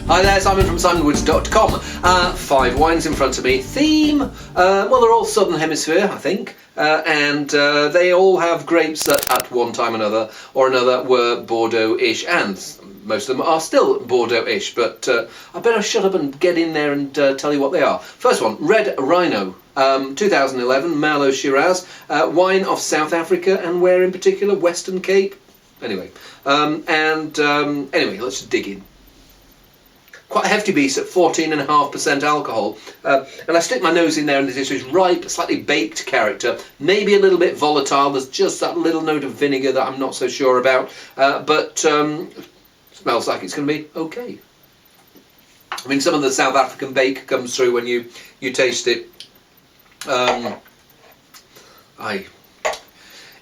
Hi there, Simon from simonwoods.com. 5 wines in front of me. Theme, well, they're all Southern Hemisphere, I think, and they all have grapes that at one time or another were Bordeaux-ish, and most of them are still Bordeaux-ish, but I better shut up and get in there and tell you what they are. First one, Red Rhino, 2011, Merlot Shiraz, wine of South Africa, and where in particular? Western Cape? Anyway, anyway, let's just dig in. Quite a hefty beast at 14.5% alcohol, and I stick my nose in there and there's this ripe, slightly baked character, maybe a little bit volatile. There's just that little note of vinegar that I'm not so sure about, but smells like it's going to be okay. I mean, some of the South African bake comes through when you taste it.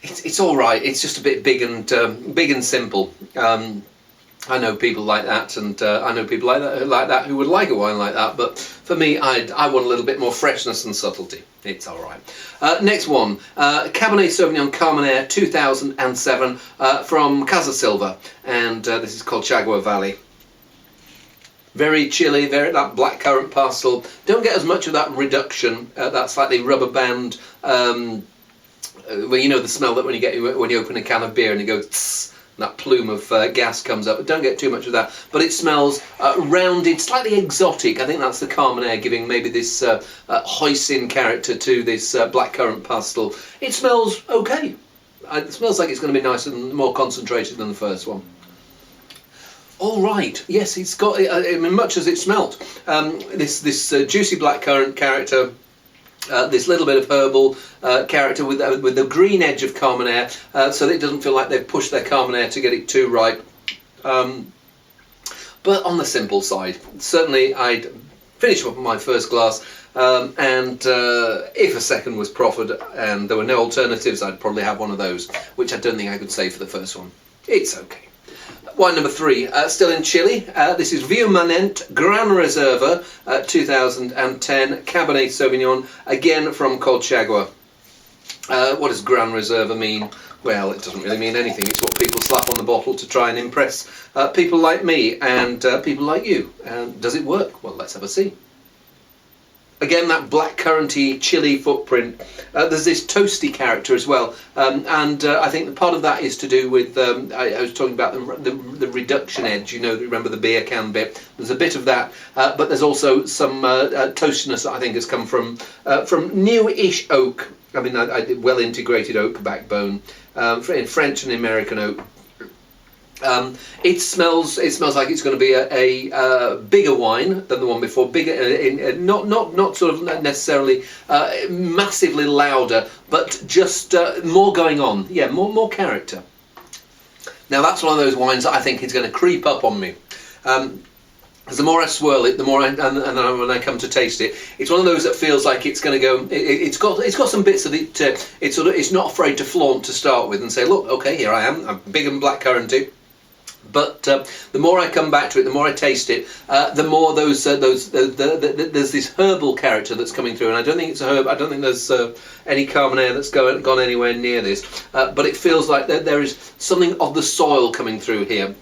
It's all right. It's just a bit big and simple. I know people like that, and I know people like that who would like a wine like that. But for me, I want a little bit more freshness and subtlety. It's all right. Next one, Cabernet Sauvignon Carmenere 2007 from Casa Silva, and this is called Colchagua Valley. Very chilly, very that blackcurrant pastel. Don't get as much of that reduction, that slightly rubber band. Well, you know the smell that when you open a can of beer and it goes tss, and that plume of gas comes up. But don't get too much of that. But it smells rounded, slightly exotic. I think that's the Carmenere giving maybe this hoisin character to this blackcurrant pastel. It smells okay. It smells like it's going to be nice and more concentrated than the first one. All right, yes, it's got. I mean, much as it smelt, this juicy blackcurrant character. This little bit of herbal character with the green edge of Carmenere, so that it doesn't feel like they've pushed their Carmenere to get it too ripe. But on the simple side, certainly I'd finish up my first glass, and if a second was proffered and there were no alternatives, I'd probably have one of those, which I don't think I could say for the first one. It's okay. Wine number 3, still in Chile. This is Vieux Manent Gran Reserva 2010 Cabernet Sauvignon, again from Colchagua. What does Gran Reserva mean? Well, it doesn't really mean anything. It's what people slap on the bottle to try and impress people like me and people like you. Does it work? Well, let's have a see. Again, that blackcurranty, chilly footprint. There's this toasty character as well, and I think part of that is to do with. I was talking about the reduction edge. You know, remember the beer can bit. There's a bit of that, but there's also some toastiness that I think has come from new-ish oak. I mean, well integrated oak backbone in French and American oak. It smells like it's going to be a bigger wine than the one before. Bigger, not sort of necessarily massively louder, but just more going on. Yeah, more character. Now that's one of those wines that I think is going to creep up on me. Because the more I swirl it, the more and then when I come to taste it, it's one of those that feels like it's going to go. It's got some bits that it's not afraid to flaunt to start with and say, look, okay, here I am. I'm big and blackcurranty. But the more I come back to it, the more I taste it, the more there's this herbal character that's coming through, and I don't think it's a herb. I don't think there's any Carmenere that's gone anywhere near this. But it feels like there is something of the soil coming through here.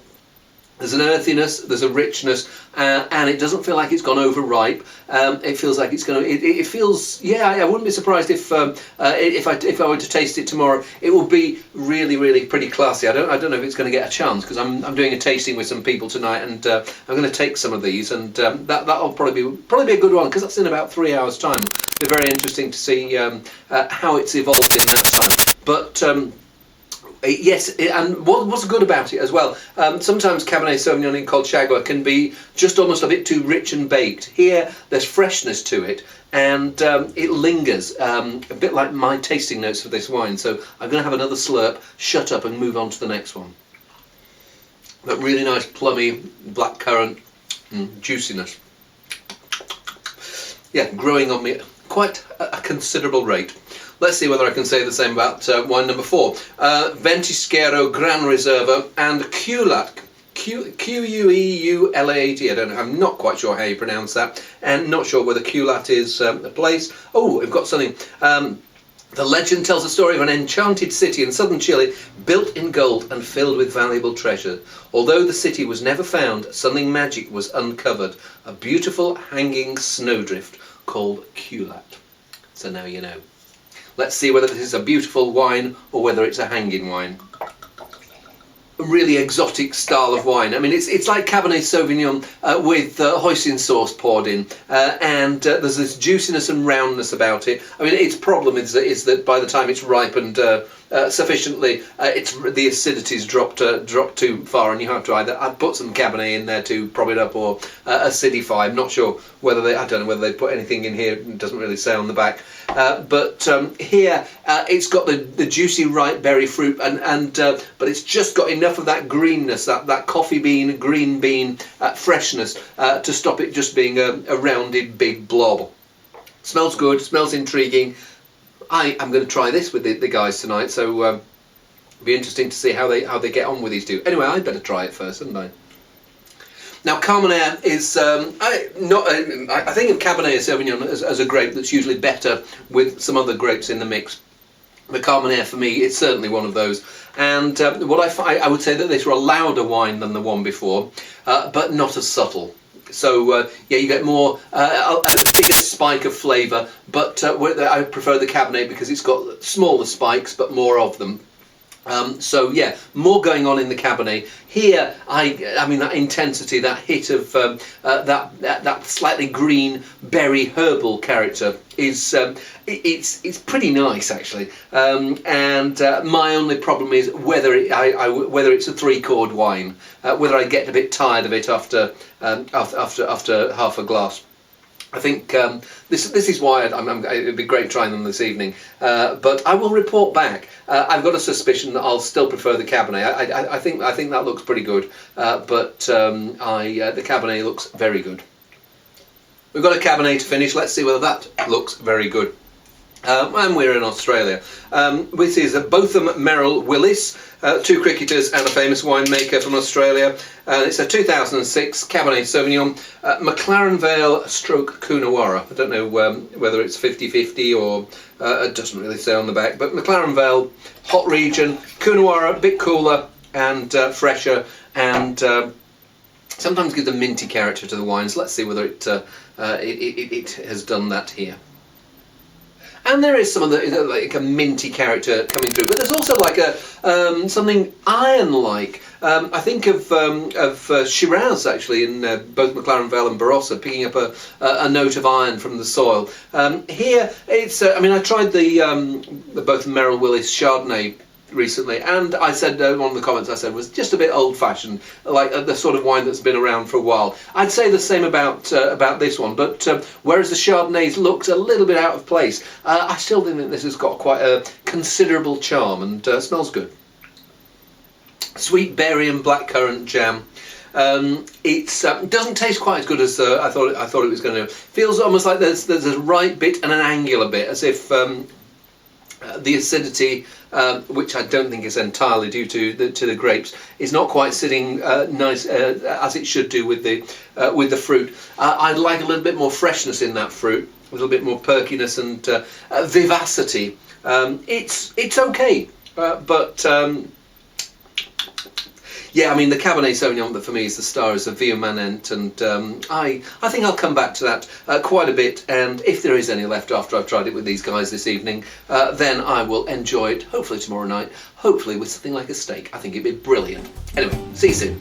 There's an earthiness, there's a richness, and it doesn't feel like it's gone overripe. It feels like it's going to. It feels. Yeah, I wouldn't be surprised if I were to taste it tomorrow. It will be really pretty classy. I don't know if it's going to get a chance because I'm doing a tasting with some people tonight, and I'm going to take some of these, and that'll probably be a good one because that's in about 3 hours' time. It'll be very interesting to see how it's evolved in that time. But. Yes, and what's good about it as well, sometimes Cabernet Sauvignon in Colchagua can be just almost a bit too rich and baked. Here, there's freshness to it, and it lingers, a bit like my tasting notes for this wine. So I'm going to have another slurp, shut up and move on to the next one. But really nice plummy blackcurrant juiciness. Yeah, growing on me quite a considerable rate. Let's see whether I can say the same about wine number 4. Ventisquero Gran Reserva and Queulat. Queulat. I don't know. I'm not quite sure how you pronounce that, and not sure whether Queulat is a place. Oh, we've got something. The legend tells the story of an enchanted city in southern Chile, built in gold and filled with valuable treasure. Although the city was never found, something magic was uncovered, a beautiful hanging snowdrift called culat. So now you know. Let's see whether this is a beautiful wine or whether it's a hanging wine. A really exotic style of wine. I mean, it's like Cabernet Sauvignon with hoisin sauce poured in, and there's this juiciness and roundness about it. I mean, its problem is that by the time it's ripened sufficiently, the acidity's dropped too far, and you have to either put some Cabernet in there to prop it up or acidify. I'm not sure whether I don't know whether they put anything in here. It doesn't really say on the back. But here it's got the juicy ripe berry fruit, but it's just got enough of that greenness, that coffee bean, green bean freshness to stop it just being a rounded big blob. Smells good, smells intriguing. I'm going to try this with the guys tonight, so it'll be interesting to see how they get on with these two. Anyway, I'd better try it first, hadn't I? Now, Carmenère is I think of Cabernet Sauvignon as a grape that's usually better with some other grapes in the mix. The Carmenère, for me, it's certainly one of those. And what I would say that this were a louder wine than the one before, but not as subtle. So yeah, you get more a bigger spike of flavour, but I prefer the Cabernet because it's got smaller spikes but more of them. So yeah, more going on in the Cabernet. Here, I mean that intensity, that hit of that slightly green berry herbal character is it's pretty nice actually. And my only problem is whether whether it's a 3-chord wine, whether I get a bit tired of it after half a glass. I think this is why it'd be great trying them this evening, but I will report back. I've got a suspicion that I'll still prefer the Cabernet. I think that looks pretty good, but the Cabernet looks very good. We've got a Cabernet to finish. Let's see whether that looks very good. And we're in Australia. This is Botham Merrill Willis, 2 cricketers and a famous winemaker from Australia. It's a 2006 Cabernet Sauvignon, McLaren Vale stroke Coonawarra. I don't know whether it's 50-50 or it doesn't really say on the back, but McLaren Vale, hot region, Coonawarra, a bit cooler and fresher, and sometimes gives a minty character to the wines. Let's see whether it has done that here. And there is some of the like a minty character coming through, but there's also like a something iron-like. I think of Shiraz actually in both McLaren Vale and Barossa, picking up a note of iron from the soil. Here it's I mean I tried the both Merrill Willis Chardonnay recently, and I said one of the comments I said was just a bit old-fashioned, like the sort of wine that's been around for a while. I'd say the same about this one, but whereas the Chardonnays looked a little bit out of place, I still think that this has got quite a considerable charm and smells good. Sweet berry and blackcurrant jam. It doesn't taste quite as good as I thought it was going to. Feels almost like there's a right bit and an angular bit, as if the acidity, which I don't think is entirely due to the grapes, is not quite sitting nice as it should do with the fruit. I'd like a little bit more freshness in that fruit, a little bit more perkiness and vivacity. It's okay, but yeah, I mean the Cabernet Sauvignon that for me is the star is the Vieux Manent, and I think I'll come back to that quite a bit, and if there is any left after I've tried it with these guys this evening, then I will enjoy it, hopefully tomorrow night, hopefully with something like a steak. I think it'd be brilliant. Anyway, see you soon.